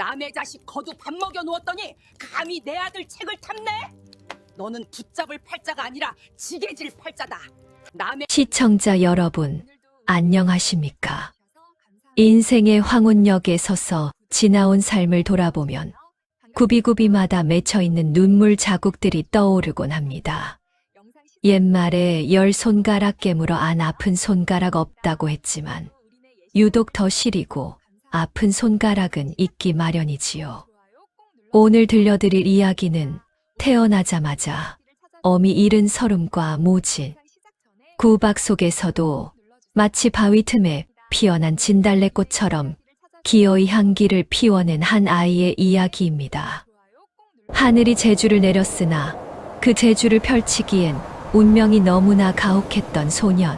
남의 자식 거두 밥 먹여 놓았더니 감히 내 아들 책을 탐내? 너는 붙잡을 팔자가 아니라 지게질 팔자다. 남의 시청자 여러분, 안녕하십니까? 인생의 황혼역에 서서 지나온 삶을 돌아보면 굽이굽이마다 맺혀있는 눈물 자국들이 떠오르곤 합니다. 옛말에 열 손가락 깨물어 안 아픈 손가락 없다고 했지만 유독 더 시리고 아픈 손가락은 있기 마련이지요. 오늘 들려드릴 이야기는 태어나자마자 어미 잃은 서름과 모진, 구박 속에서도 마치 바위 틈에 피어난 진달래꽃처럼 기어이 향기를 피워낸 한 아이의 이야기입니다. 하늘이 제주를 내렸으나 그 제주를 펼치기엔 운명이 너무나 가혹했던 소년.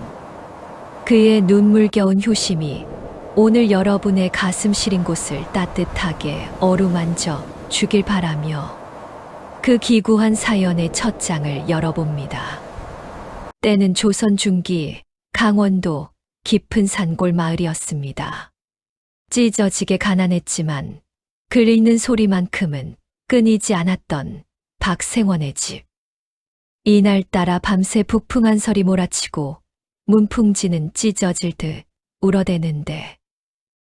그의 눈물겨운 효심이 오늘 여러분의 가슴 시린 곳을 따뜻하게 어루만져 주길 바라며 그 기구한 사연의 첫 장을 열어봅니다. 때는 조선 중기 강원도 깊은 산골 마을이었습니다. 찢어지게 가난했지만 글 읽는 소리만큼은 끊이지 않았던 박생원의 집. 이날따라 밤새 북풍 한설이 몰아치고 문풍지는 찢어질 듯 울어대는데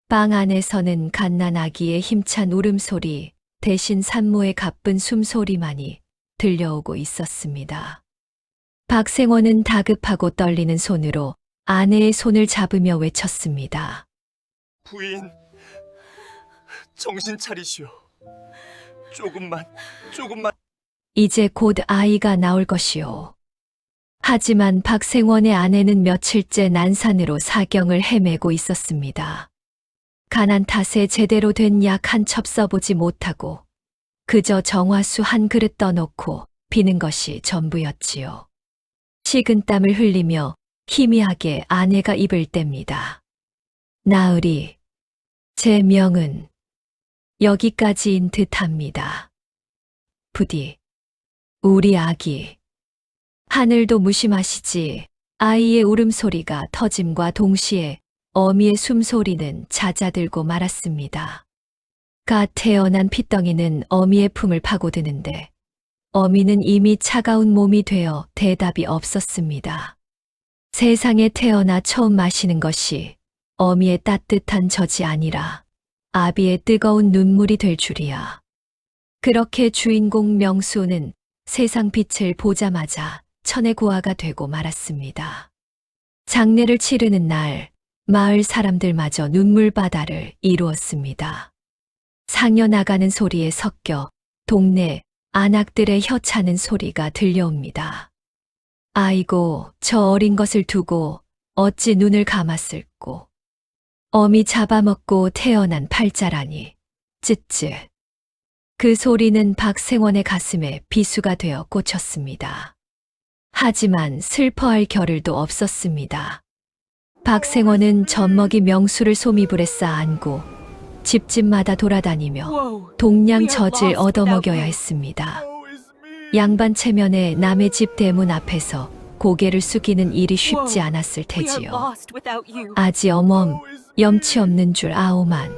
방 안에서는 갓난 아기의 힘찬 울음소리 대신 산모의 가쁜 숨소리만이 들려오고 있었습니다. 박생원은 다급하고 떨리는 손으로 아내의 손을 잡으며 외쳤습니다. 부인, 정신 차리시오. 조금만. 이제 곧 아이가 나올 것이오. 하지만 박생원의 아내는 며칠째 난산으로 사경을 헤매고 있었습니다. 가난 탓에 제대로 된 약 한 첩 써보지 못하고 그저 정화수 한 그릇 떠놓고 비는 것이 전부였지요. 식은땀을 흘리며 희미하게 아내가 입을 뗍니다. 나으리, 제 명은 여기까지인 듯합니다. 부디 우리 아기. 하늘도 무심하시지. 아이의 울음소리가 터짐과 동시에 어미의 숨소리는 잦아들고 말았습니다. 갓 태어난 핏덩이는 어미의 품을 파고드는데 어미는 이미 차가운 몸이 되어 대답이 없었습니다. 세상에 태어나 처음 마시는 것이 어미의 따뜻한 젖이 아니라 아비의 뜨거운 눈물이 될 줄이야. 그렇게 주인공 명수는 세상 빛을 보자마자 천혜고아가 되고 말았습니다. 장례를 치르는 날 마을 사람들마저 눈물바다를 이루었습니다. 상여 나가는 소리에 섞여 동네 안악들의 혀차는 소리가 들려옵니다. 아이고, 저 어린 것을 두고 어찌 눈을 감았을꼬. 어미 잡아먹고 태어난 팔자라니. 쯧쯧. 그 소리는 박생원의 가슴에 비수가 되어 꽂혔습니다. 하지만 슬퍼할 겨를도 없었습니다. 박생원은 젖먹이 명수를 소미불에 쌓아안고 집집마다 돌아다니며 동량 젖을 얻어먹여야 했습니다. 양반 체면에 남의 집 대문 앞에서 고개를 숙이는 일이 쉽지 않았을 테지요. 아지 어멈, 염치 없는 줄 아오만.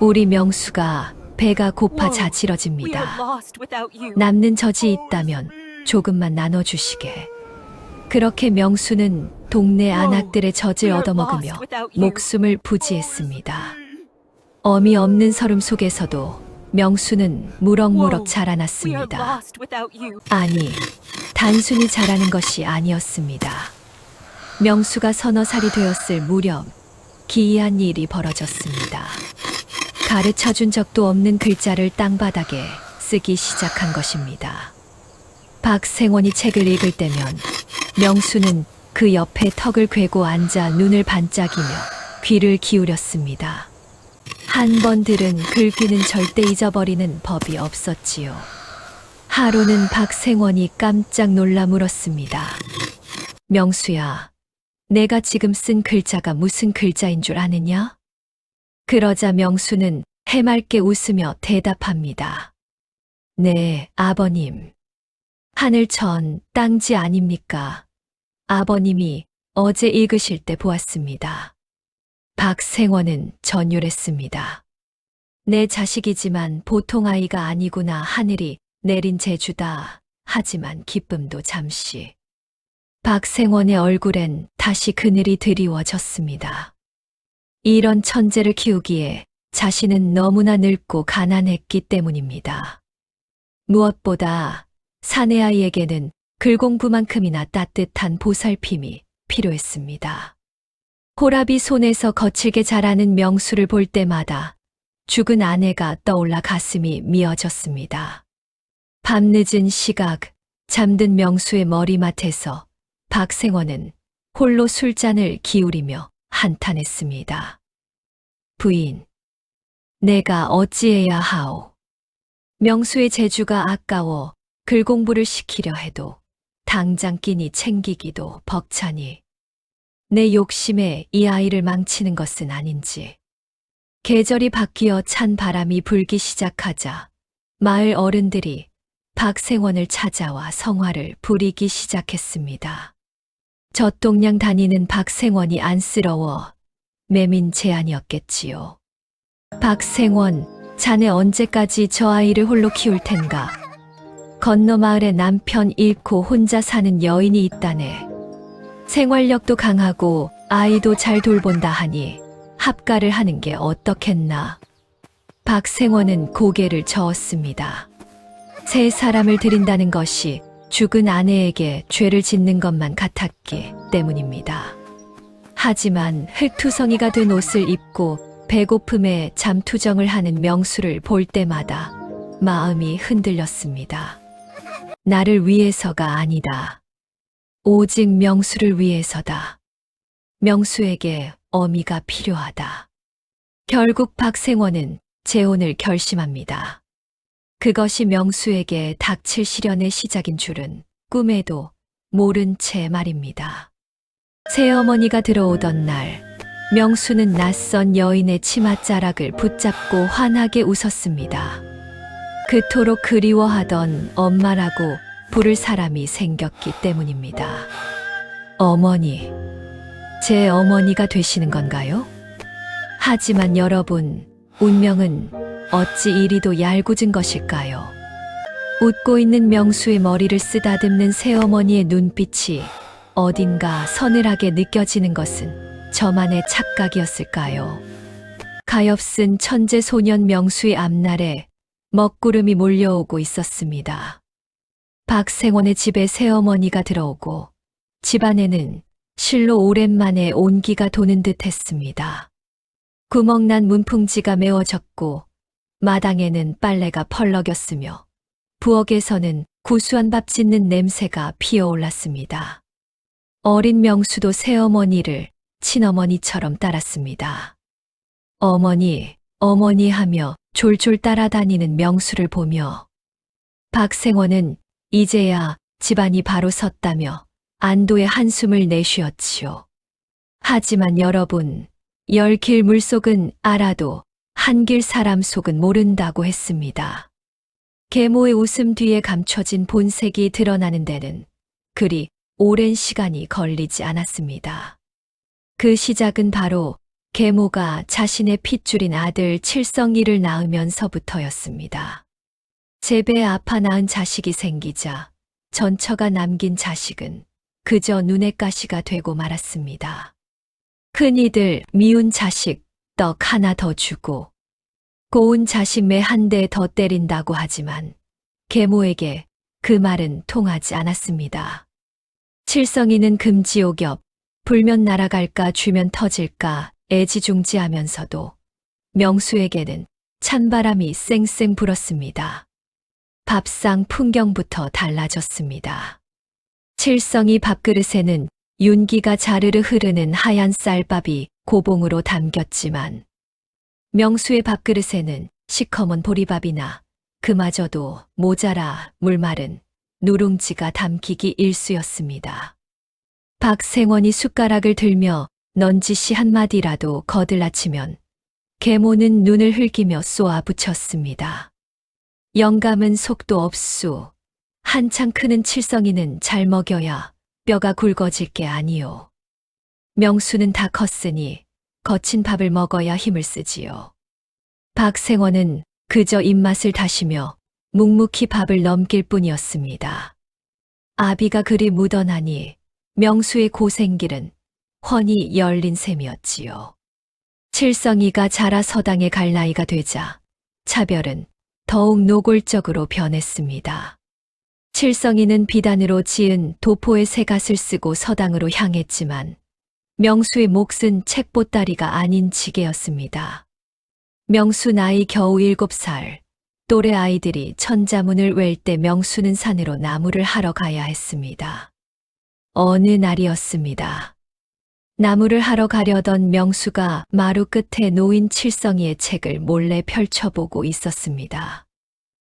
우리 명수가 배가 고파 자지러집니다. 남는 젖이 있다면 조금만 나눠주시게. 그렇게 명수는 동네 안악들의 젖을 얻어먹으며 목숨을 부지했습니다. 어미 없는 서름 속에서도 명수는 무럭무럭 자라났습니다. 아니, 단순히 자라는 것이 아니었습니다. 명수가 서너 살이 되었을 무렵 기이한 일이 벌어졌습니다. 가르쳐준 적도 없는 글자를 땅바닥에 쓰기 시작한 것입니다. 박생원이 책을 읽을 때면 명수는 그 옆에 턱을 괴고 앉아 눈을 반짝이며 귀를 기울였습니다. 한 번 들은 글귀는 절대 잊어버리는 법이 없었지요. 하루는 박생원이 깜짝 놀라 물었습니다. 명수야, 내가 지금 쓴 글자가 무슨 글자인 줄 아느냐? 그러자 명수는 해맑게 웃으며 대답합니다. 네, 아버님. 하늘천 땅지 아닙니까? 아버님이 어제 읽으실 때 보았습니다. 박생원은 전율했습니다. 내 자식이지만 보통 아이가 아니구나. 하늘이 내린 재주다. 하지만 기쁨도 잠시. 박생원의 얼굴엔 다시 그늘이 드리워졌습니다. 이런 천재를 키우기에 자신은 너무나 늙고 가난했기 때문입니다. 무엇보다 사내 아이에게는 글공부만큼이나 따뜻한 보살핌이 필요했습니다. 호랍이 손에서 거칠게 자라는 명수를 볼 때마다 죽은 아내가 떠올라 가슴이 미어졌습니다. 밤늦은 시각, 잠든 명수의 머리맡에서 박생원은 홀로 술잔을 기울이며 한탄했습니다. 부인, 내가 어찌해야 하오. 명수의 재주가 아까워 글 공부를 시키려 해도 당장 끼니 챙기기도 벅차니 내 욕심에 이 아이를 망치는 것은 아닌지. 계절이 바뀌어 찬 바람이 불기 시작하자 마을 어른들이 박생원을 찾아와 성화를 부리기 시작했습니다. 젖동량 다니는 박생원이 안쓰러워 매민 제안이었겠지요. 박생원, 자네 언제까지 저 아이를 홀로 키울 텐가? 건너 마을에 남편 잃고 혼자 사는 여인이 있다네. 생활력도 강하고 아이도 잘 돌본다 하니 합가를 하는 게 어떻겠나. 박생원은 고개를 저었습니다. 세 사람을 들인다는 것이 죽은 아내에게 죄를 짓는 것만 같았기 때문입니다. 하지만 흙투성이가 된 옷을 입고 배고픔에 잠투정을 하는 명수를 볼 때마다 마음이 흔들렸습니다. 나를 위해서가 아니다. 오직 명수를 위해서다. 명수에게 어미가 필요하다. 결국 박생원은 재혼을 결심합니다. 그것이 명수에게 닥칠 시련의 시작인 줄은 꿈에도 모른 채 말입니다. 새어머니가 들어오던 날, 명수는 낯선 여인의 치맛자락을 붙잡고 환하게 웃었습니다. 그토록 그리워하던 엄마라고 부를 사람이 생겼기 때문입니다. 어머니, 제 어머니가 되시는 건가요? 하지만 여러분, 운명은 어찌 이리도 얄궂은 것일까요? 웃고 있는 명수의 머리를 쓰다듬는 새어머니의 눈빛이 어딘가 서늘하게 느껴지는 것은 저만의 착각이었을까요? 가엾은 천재 소년 명수의 앞날에 먹구름이 몰려오고 있었습니다. 박생원의 집에 새어머니가 들어오고 집안에는 실로 오랜만에 온기가 도는 듯 했습니다. 구멍난 문풍지가 메워졌고 마당에는 빨래가 펄럭였으며 부엌에서는 구수한 밥 짓는 냄새가 피어올랐습니다. 어린 명수도 새어머니를 친어머니처럼 따랐습니다. 어머니, 어머니 하며 졸졸 따라다니는 명수를 보며 박생원은 이제야 집안이 바로 섰다며 안도의 한숨을 내쉬었지요. 하지만 여러분, 열 길 물속은 알아도 한 길 사람 속은 모른다고 했습니다. 계모의 웃음 뒤에 감춰진 본색이 드러나는 데는 그리 오랜 시간이 걸리지 않았습니다. 그 시작은 바로 계모가 자신의 핏줄인 아들 칠성이를 낳으면서부터였습니다. 제배에 아파 낳은 자식이 생기자 전처가 남긴 자식은 그저 눈의 가시가 되고 말았습니다. 큰이들 미운 자식 떡 하나 더 주고 고운 자식 매 한 대 더 때린다고 하지만 계모에게 그 말은 통하지 않았습니다. 칠성이는 금지옥엽, 불면 날아갈까 주면 터질까 애지중지하면서도 명수에게는 찬바람이 쌩쌩 불었습니다. 밥상 풍경부터 달라졌습니다. 칠성이 밥그릇에는 윤기가 자르르 흐르는 하얀 쌀밥이 고봉으로 담겼지만 명수의 밥그릇에는 시커먼 보리밥이나 그마저도 모자라 물마른 누룽지가 담기기 일쑤였습니다. 박생원이 숟가락을 들며 넌지시 한마디라도 거들라치면 계모는 눈을 흘기며 쏘아붙였습니다. 영감은 속도 없수. 한창 크는 칠성이는 잘 먹여야 뼈가 굵어질 게 아니오. 명수는 다 컸으니 거친 밥을 먹어야 힘을 쓰지요. 박생원은 그저 입맛을 다시며 묵묵히 밥을 넘길 뿐이었습니다. 아비가 그리 묻어나니 명수의 고생길은 훤히 열린 셈이었지요. 칠성이가 자라 서당에 갈 나이가 되자 차별은 더욱 노골적으로 변했습니다. 칠성이는 비단으로 지은 도포의 새갓을 쓰고 서당으로 향했지만 명수의 몫은 책보따리가 아닌 지게였습니다. 명수 나이 겨우 7살, 또래 아이들이 천자문을 외울 때 명수는 산으로 나무를 하러 가야 했습니다. 어느 날이었습니다. 나무를 하러 가려던 명수가 마루 끝에 놓인 칠성이의 책을 몰래 펼쳐보고 있었습니다.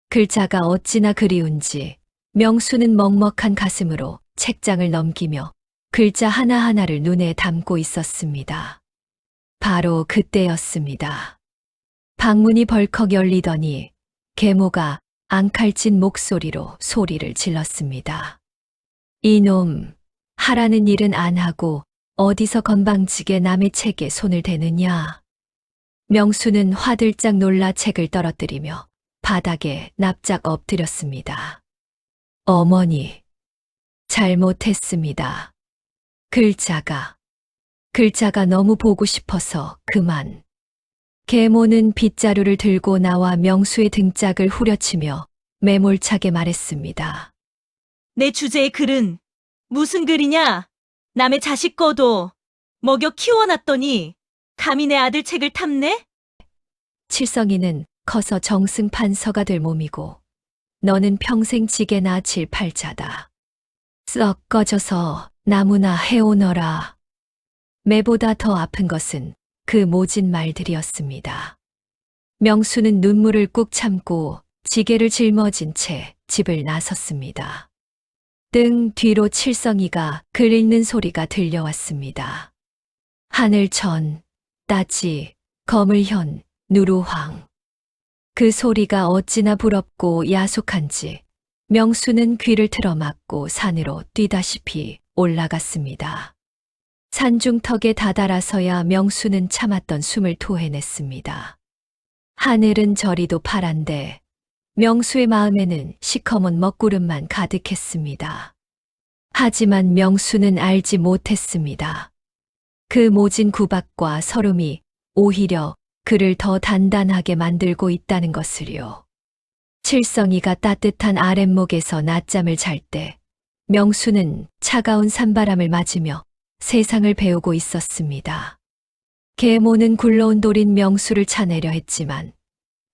글자가 어찌나 그리운지 명수는 먹먹한 가슴으로 책장을 넘기며 글자 하나하나를 눈에 담고 있었습니다. 바로 그때였습니다. 방문이 벌컥 열리더니 계모가 앙칼진 목소리로 소리를 질렀습니다. 이놈, 하라는 일은 안 하고 어디서 건방지게 남의 책에 손을 대느냐. 명수는 화들짝 놀라 책을 떨어뜨리며 바닥에 납작 엎드렸습니다. 어머니, 잘못했습니다. 글자가 너무 보고 싶어서 그만. 계모는 빗자루를 들고 나와 명수의 등짝을 후려치며 매몰차게 말했습니다. 내 주제의 글은 무슨 글이냐? 남의 자식 거도 먹여 키워놨더니 감히 내 아들 책을 탐내? 칠성이는 커서 정승판서가 될 몸이고 너는 평생 지게나 질 팔자다. 썩 꺼져서 나무나 해오너라. 매보다 더 아픈 것은 그 모진 말들이었습니다. 명수는 눈물을 꾹 참고 지게를 짊어진 채 집을 나섰습니다. 등 뒤로 칠성이가 글 읽는 소리가 들려왔습니다. 하늘천, 따지, 거물현, 누루황. 그 소리가 어찌나 부럽고 야속한지 명수는 귀를 틀어막고 산으로 뛰다시피 올라갔습니다. 산중턱에 다다라서야 명수는 참았던 숨을 토해냈습니다. 하늘은 저리도 파란데 명수의 마음에는 시커먼 먹구름만 가득했습니다. 하지만 명수는 알지 못했습니다. 그 모진 구박과 서름이 오히려 그를 더 단단하게 만들고 있다는 것을요. 칠성이가 따뜻한 아랫목에서 낮잠을 잘 때 명수는 차가운 산바람을 맞으며 세상을 배우고 있었습니다. 계모는 굴러온 돌인 명수를 차내려 했지만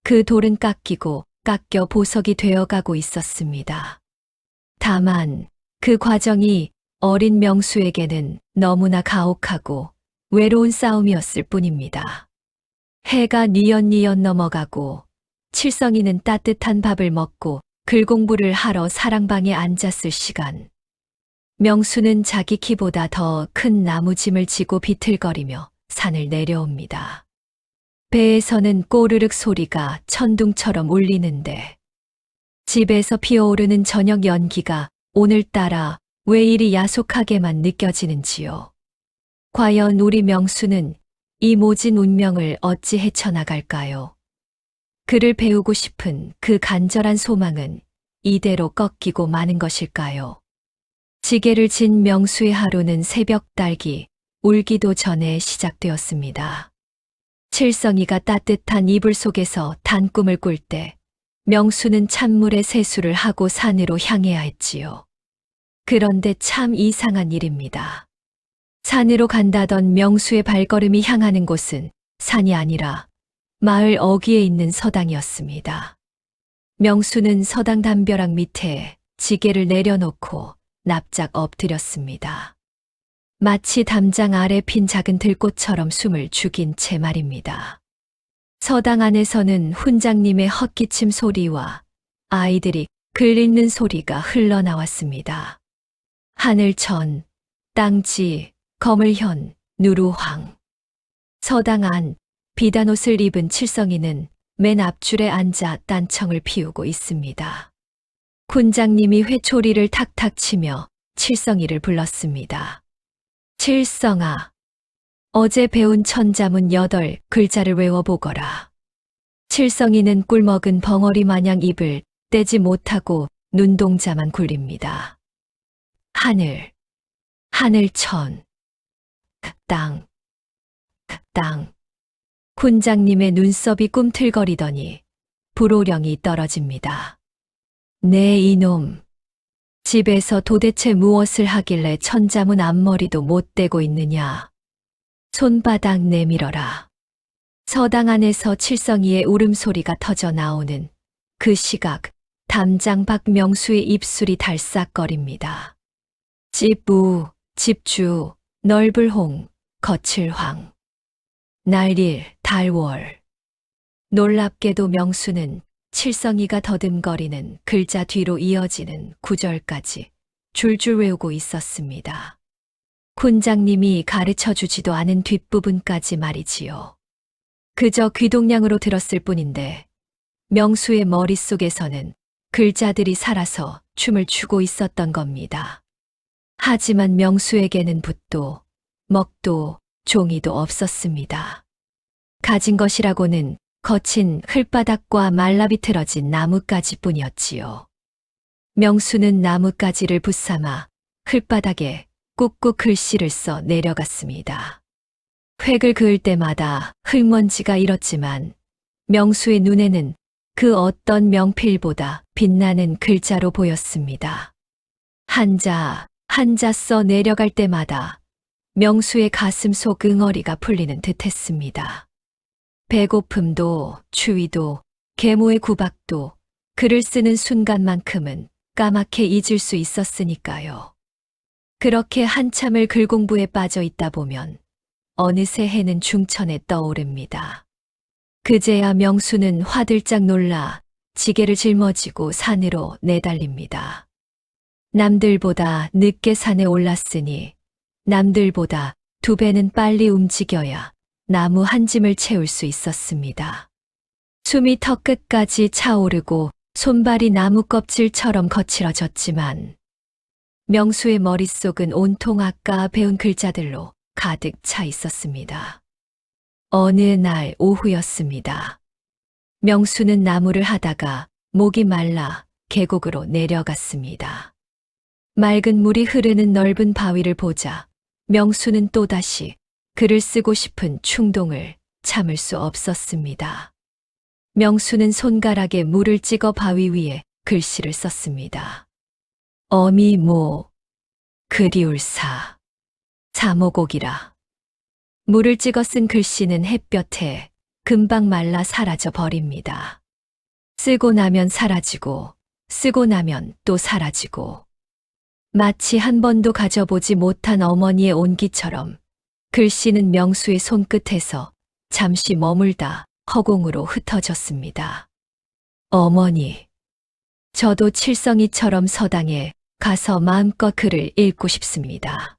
그 돌은 깎이고 깎여 보석이 되어가고 있었습니다. 다만 그 과정이 어린 명수에게는 너무나 가혹하고 외로운 싸움이었을 뿐입니다. 해가 뉘엿뉘엿 넘어가고 칠성이는 따뜻한 밥을 먹고 글 공부를 하러 사랑방에 앉았을 시간. 명수는 자기 키보다 더 큰 나무짐을 지고 비틀거리며 산을 내려옵니다. 배에서는 꼬르륵 소리가 천둥처럼 울리는데 집에서 피어오르는 저녁 연기가 오늘따라 왜 이리 야속하게만 느껴지는지요. 과연 우리 명수는 이 모진 운명을 어찌 헤쳐나갈까요? 그를 배우고 싶은 그 간절한 소망은 이대로 꺾이고 마는 것일까요? 지게를 진 명수의 하루는 새벽 달기 울기도 전에 시작되었습니다. 칠성이가 따뜻한 이불 속에서 단꿈을 꿀 때 명수는 찬물에 세수를 하고 산으로 향해야 했지요. 그런데 참 이상한 일입니다. 산으로 간다던 명수의 발걸음이 향하는 곳은 산이 아니라 마을 어귀에 있는 서당이었습니다. 명수는 서당 담벼락 밑에 지게를 내려놓고 납작 엎드렸습니다. 마치 담장 아래 핀 작은 들꽃처럼 숨을 죽인 채 말입니다. 서당 안에서는 훈장님의 헛기침 소리와 아이들이 글 읽는 소리가 흘러나왔습니다. 하늘천, 땅지, 거물현, 누루황. 서당 안 비단옷을 입은 칠성이는 맨 앞줄에 앉아 딴청을 피우고 있습니다. 군장님이 회초리를 탁탁 치며 칠성이를 불렀습니다. 칠성아, 어제 배운 천자문 8 글자를 외워보거라. 칠성이는 꿀먹은 벙어리 마냥 입을 떼지 못하고 눈동자만 굴립니다. 하늘, 하늘천, 땅, 땅. 군장님의 눈썹이 꿈틀거리더니 불호령이 떨어집니다. 네 이놈. 집에서 도대체 무엇을 하길래 천자문 앞머리도 못 대고 있느냐. 손바닥 내밀어라. 서당 안에서 칠성이의 울음소리가 터져 나오는 그 시각, 담장 박명수의 입술이 달싹거립니다. 집우, 집주, 넓을홍, 거칠황. 날일, 달월. 놀랍게도 명수는 칠성이가 더듬거리는 글자 뒤로 이어지는 구절까지 줄줄 외우고 있었습니다. 군장님이 가르쳐주지도 않은 뒷부분까지 말이지요. 그저 귀동냥으로 들었을 뿐인데 명수의 머릿속에서는 글자들이 살아서 춤을 추고 있었던 겁니다. 하지만 명수에게는 붓도, 먹도, 종이도 없었습니다. 가진 것이라고는 거친 흙바닥과 말라비틀어진 나뭇가지뿐이었지요. 명수는 나뭇가지를 붙삼아 흙바닥에 꾹꾹 글씨를 써 내려갔습니다. 획을 그을 때마다 흙먼지가 일었지만 명수의 눈에는 그 어떤 명필보다 빛나는 글자로 보였습니다. 한자, 한자 써 내려갈 때마다 명수의 가슴 속 응어리가 풀리는 듯했습니다. 배고픔도, 추위도, 계모의 구박도 글을 쓰는 순간만큼은 까맣게 잊을 수 있었으니까요. 그렇게 한참을 글 공부에 빠져 있다 보면 어느새 해는 중천에 떠오릅니다. 그제야 명수는 화들짝 놀라 지게를 짊어지고 산으로 내달립니다. 남들보다 늦게 산에 올랐으니 남들보다 2배는 빨리 움직여야 나무 한 짐을 채울 수 있었습니다. 숨이 턱끝까지 차오르고 손발이 나무 껍질처럼 거칠어졌지만 명수의 머릿속은 온통 아까 배운 글자들로 가득 차 있었습니다. 어느 날 오후였습니다. 명수는 나무를 하다가 목이 말라 계곡으로 내려갔습니다. 맑은 물이 흐르는 넓은 바위를 보자 명수는 또다시 글을 쓰고 싶은 충동을 참을 수 없었습니다. 명수는 손가락에 물을 찍어 바위 위에 글씨를 썼습니다. 어미모, 그리울사, 사모곡이라. 물을 찍어 쓴 글씨는 햇볕에 금방 말라 사라져 버립니다. 쓰고 나면 사라지고, 쓰고 나면 또 사라지고. 마치 한 번도 가져보지 못한 어머니의 온기처럼 글씨는 명수의 손끝에서 잠시 머물다 허공으로 흩어졌습니다. 어머니, 저도 칠성이처럼 서당에 가서 마음껏 글을 읽고 싶습니다.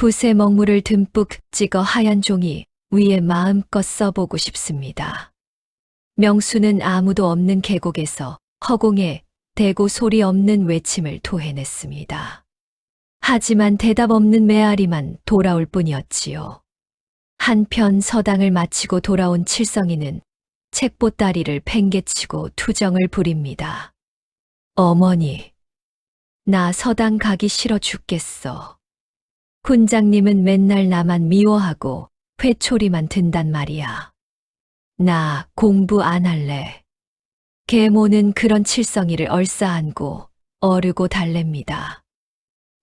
붓에 먹물을 듬뿍 찍어 하얀 종이 위에 마음껏 써보고 싶습니다. 명수는 아무도 없는 계곡에서 허공에 대고 소리 없는 외침을 토해냈습니다. 하지만 대답 없는 메아리만 돌아올 뿐이었지요. 한편 서당을 마치고 돌아온 칠성이는 책보따리를 팽개치고 투정을 부립니다. 어머니, 나 서당 가기 싫어 죽겠어. 군장님은 맨날 나만 미워하고 회초리만 든단 말이야. 나 공부 안 할래. 계모는 그런 칠성이를 얼싸안고 어르고 달랩니다.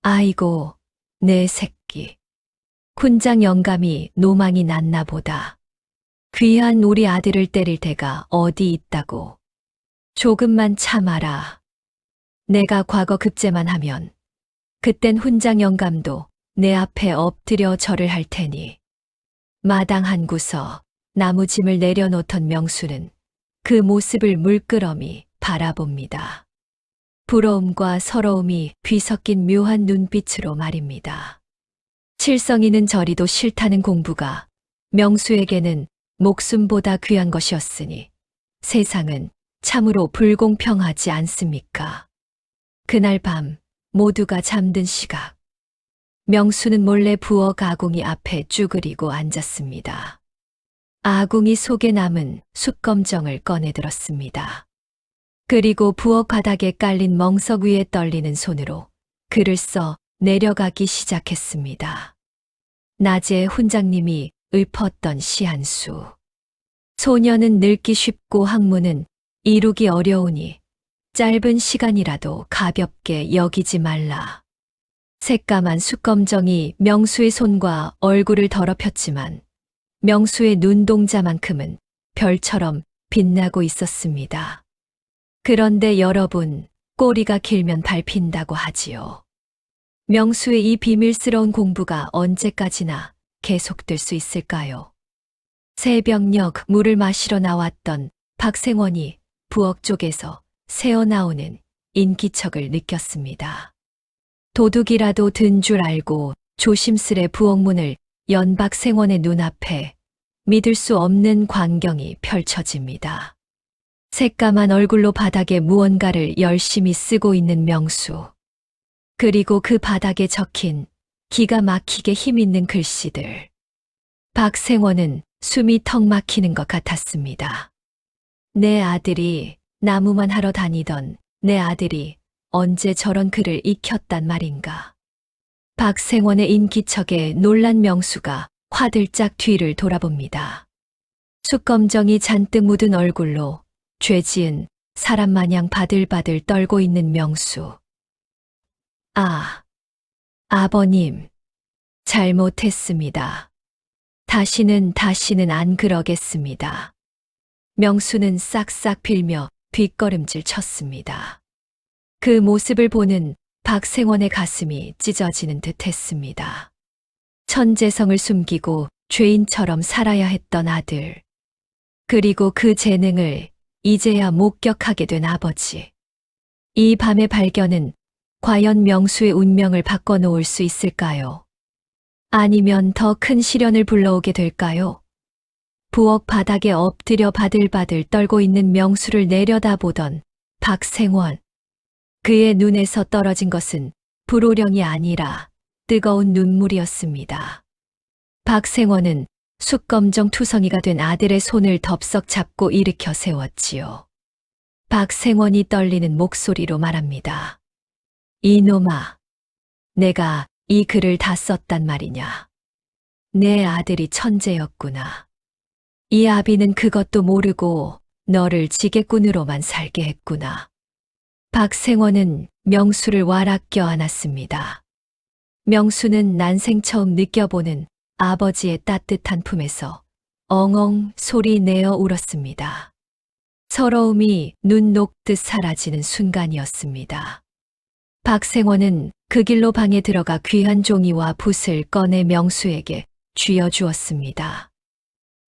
아이고, 내 새끼. 군장 영감이 노망이 났나 보다. 귀한 우리 아들을 때릴 때가 어디 있다고. 조금만 참아라. 내가 과거 급제만 하면 그땐 훈장 영감도 내 앞에 엎드려 절을 할 테니. 마당 한 구서 나무짐을 내려놓던 명수는 그 모습을 물끄러미 바라봅니다. 부러움과 서러움이 뒤섞인 묘한 눈빛으로 말입니다. 칠성이는 저리도 싫다는 공부가 명수에게는 목숨보다 귀한 것이었으니 세상은 참으로 불공평하지 않습니까? 그날 밤 모두가 잠든 시각, 명수는 몰래 부엌 아궁이 앞에 쭈그리고 앉았습니다. 아궁이 속에 남은 숯검정을 꺼내들었습니다. 그리고 부엌 바닥에 깔린 멍석 위에 떨리는 손으로 글을 써 내려가기 시작했습니다. 낮에 훈장님이 읊었던 시 한 수. 소녀는 늙기 쉽고 학문은 이루기 어려우니 짧은 시간이라도 가볍게 여기지 말라. 새까만 숯검정이 명수의 손과 얼굴을 더럽혔지만 명수의 눈동자만큼은 별처럼 빛나고 있었습니다. 그런데 여러분, 꼬리가 길면 밟힌다고 하지요. 명수의 이 비밀스러운 공부가 언제까지나 계속될 수 있을까요? 새벽녘 물을 마시러 나왔던 박생원이 부엌 쪽에서 새어나오는 인기척을 느꼈습니다. 도둑이라도 든 줄 알고 조심스레 부엌 문을 연 박생원의 눈앞에 믿을 수 없는 광경이 펼쳐집니다. 새까만 얼굴로 바닥에 무언가를 열심히 쓰고 있는 명수. 그리고 그 바닥에 적힌 기가 막히게 힘있는 글씨들. 박생원은 숨이 턱 막히는 것 같았습니다. 내 아들이 나무만 하러 다니던 내 아들이 언제 저런 글을 익혔단 말인가. 박생원의 인기척에 놀란 명수가 화들짝 뒤를 돌아봅니다. 숯검정이 잔뜩 묻은 얼굴로 죄지은 사람 마냥 바들바들 떨고 있는 명수. 아, 아버님, 잘못했습니다. 다시는 안 그러겠습니다. 명수는 싹싹 빌며 뒷걸음질 쳤습니다. 그 모습을 보는 박생원의 가슴이 찢어지는 듯 했습니다. 천재성을 숨기고 죄인처럼 살아야 했던 아들. 그리고 그 재능을 이제야 목격하게 된 아버지. 이 밤의 발견은 과연 명수의 운명을 바꿔놓을 수 있을까요? 아니면 더 큰 시련을 불러오게 될까요? 부엌 바닥에 엎드려 바들바들 떨고 있는 명수를 내려다보던 박생원. 그의 눈에서 떨어진 것은 불호령이 아니라 뜨거운 눈물이었습니다. 박생원은 숯검정 투성이가 된 아들의 손을 덥석 잡고 일으켜 세웠지요. 박생원이 떨리는 목소리로 말합니다. 이놈아, 내가 이 글을 다 썼단 말이냐. 내 아들이 천재였구나. 이 아비는 그것도 모르고 너를 지게꾼으로만 살게 했구나. 박생원은 명수를 와락 껴안았습니다. 명수는 난생 처음 느껴보는 아버지의 따뜻한 품에서 엉엉 소리 내어 울었습니다. 서러움이 눈 녹듯 사라지는 순간이었습니다. 박생원은 그 길로 방에 들어가 귀한 종이와 붓을 꺼내 명수에게 쥐어주었습니다.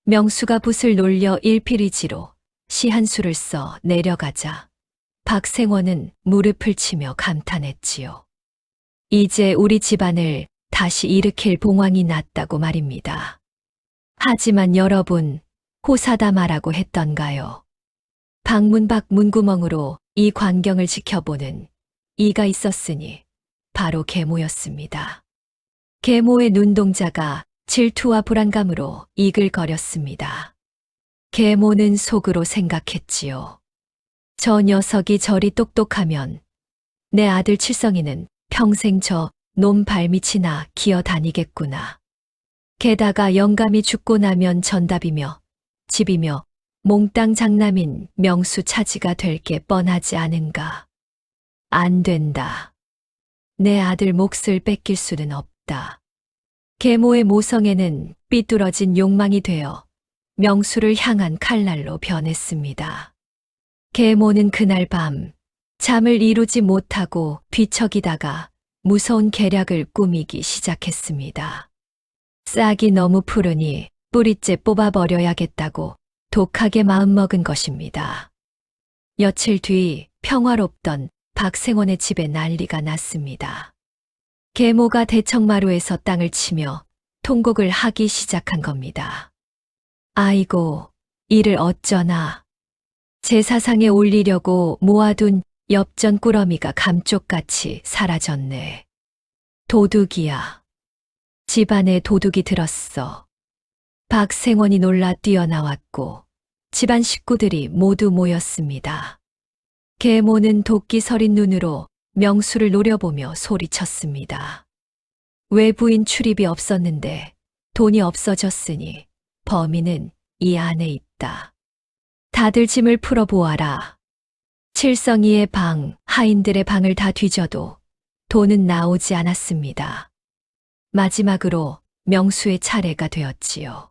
명수가 붓을 놀려 일필이지로 시 한 수를 써 내려가자 박생원은 무릎을 치며 감탄했지요. 이제 우리 집안을 다시 일으킬 봉황이 났다고 말입니다. 하지만 여러분, 호사다마라고 했던가요? 방문 밖 문구멍으로 이 광경을 지켜보는 이가 있었으니 바로 계모였습니다. 계모의 눈동자가 질투와 불안감으로 이글거렸습니다. 계모는 속으로 생각했지요. 저 녀석이 저리 똑똑하면 내 아들 칠성이는 평생 저 놈 발밑이나 기어다니겠구나. 게다가 영감이 죽고 나면 전답이며 집이며 몽땅 장남인 명수 차지가 될 게 뻔하지 않은가. 안 된다. 내 아들 몫을 뺏길 수는 없다. 계모의 모성애는 삐뚤어진 욕망이 되어 명수를 향한 칼날로 변했습니다. 계모는 그날 밤 잠을 이루지 못하고 뒤척이다가 무서운 계략을 꾸미기 시작했습니다. 싹이 너무 푸르니 뿌리째 뽑아버려야겠다고 독하게 마음먹은 것입니다. 며칠 뒤 평화롭던 박생원의 집에 난리가 났습니다. 계모가 대청마루에서 땅을 치며 통곡을 하기 시작한 겁니다. 아이고, 이를 어쩌나. 제사상에 올리려고 모아둔 엽전 꾸러미가 감쪽같이 사라졌네. 도둑이야. 집안에 도둑이 들었어. 박생원이 놀라 뛰어나왔고 집안 식구들이 모두 모였습니다. 계모는 도끼 서린 눈으로 명수를 노려보며 소리쳤습니다. 외부인 출입이 없었는데 돈이 없어졌으니 범인은 이 안에 있다. 다들 짐을 풀어보아라. 칠성이의 방, 하인들의 방을 다 뒤져도 돈은 나오지 않았습니다. 마지막으로 명수의 차례가 되었지요.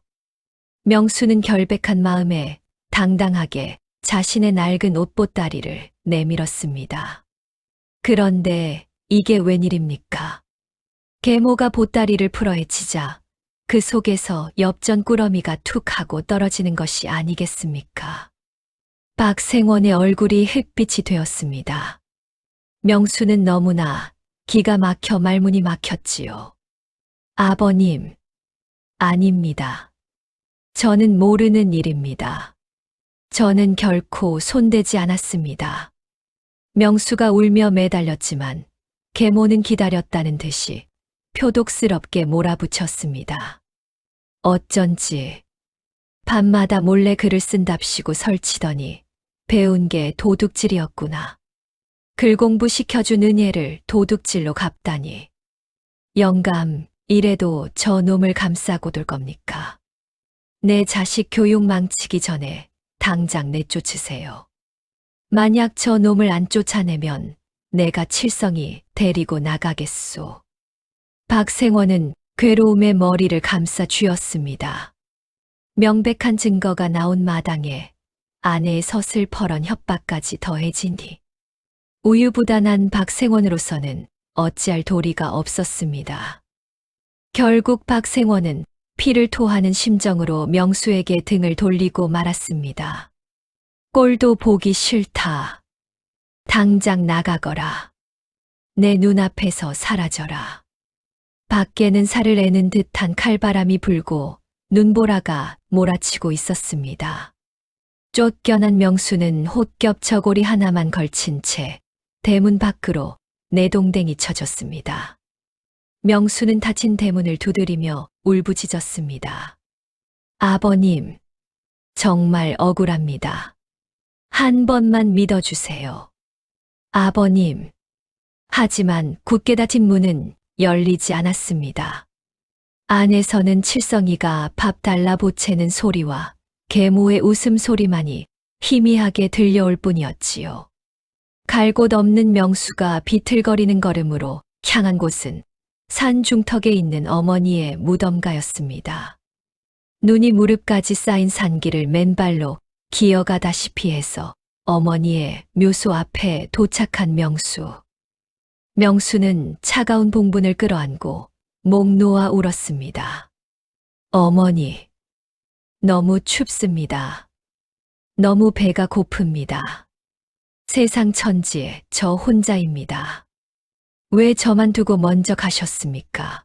명수는 결백한 마음에 당당하게 자신의 낡은 옷보따리를 내밀었습니다. 그런데 이게 웬일입니까? 계모가 보따리를 풀어헤치자 그 속에서 엽전 꾸러미가 툭 하고 떨어지는 것이 아니겠습니까? 박생원의 얼굴이 햇빛이 되었습니다. 명수는 너무나 기가 막혀 말문이 막혔지요. 아버님, 아닙니다. 저는 모르는 일입니다. 저는 결코 손대지 않았습니다. 명수가 울며 매달렸지만 계모는 기다렸다는 듯이 표독스럽게 몰아붙였습니다. 어쩐지 밤마다 몰래 글을 쓴답시고 설치더니 배운 게 도둑질이었구나. 글 공부 시켜준 은혜를 도둑질로 갚다니. 영감, 이래도 저 놈을 감싸고 둘 겁니까? 내 자식 교육 망치기 전에 당장 내쫓으세요. 만약 저 놈을 안 쫓아내면 내가 칠성이 데리고 나가겠소. 박생원은 괴로움에 머리를 감싸 쥐었습니다. 명백한 증거가 나온 마당에 아내의 서슬퍼런 협박까지 더해지니 우유부단한 박생원으로서는 어찌할 도리가 없었습니다. 결국 박생원은 피를 토하는 심정으로 명수에게 등을 돌리고 말았습니다. 꼴도 보기 싫다. 당장 나가거라. 내 눈앞에서 사라져라. 밖에는 살을 내는 듯한 칼바람이 불고 눈보라가 몰아치고 있었습니다. 쫓겨난 명수는 혹겹 저고리 하나만 걸친 채 대문 밖으로 내동댕이 쳐졌습니다. 명수는 닫힌 대문을 두드리며 울부짖었습니다. 아버님, 정말 억울합니다. 한 번만 믿어주세요. 아버님. 하지만 굳게 닫힌 문은 열리지 않았습니다. 안에서는 칠성이가 밥 달라 보채는 소리와 계모의 웃음소리만이 희미하게 들려올 뿐이었지요. 갈 곳 없는 명수가 비틀거리는 걸음으로 향한 곳은 산 중턱에 있는 어머니의 무덤가였습니다. 눈이 무릎까지 쌓인 산길을 맨발로 기어가다시피 해서 어머니의 묘소 앞에 도착한 명수. 명수는 차가운 봉분을 끌어안고 목 놓아 울었습니다. 어머니, 너무 춥습니다. 너무 배가 고픕니다. 세상 천지에 저 혼자입니다. 왜 저만 두고 먼저 가셨습니까?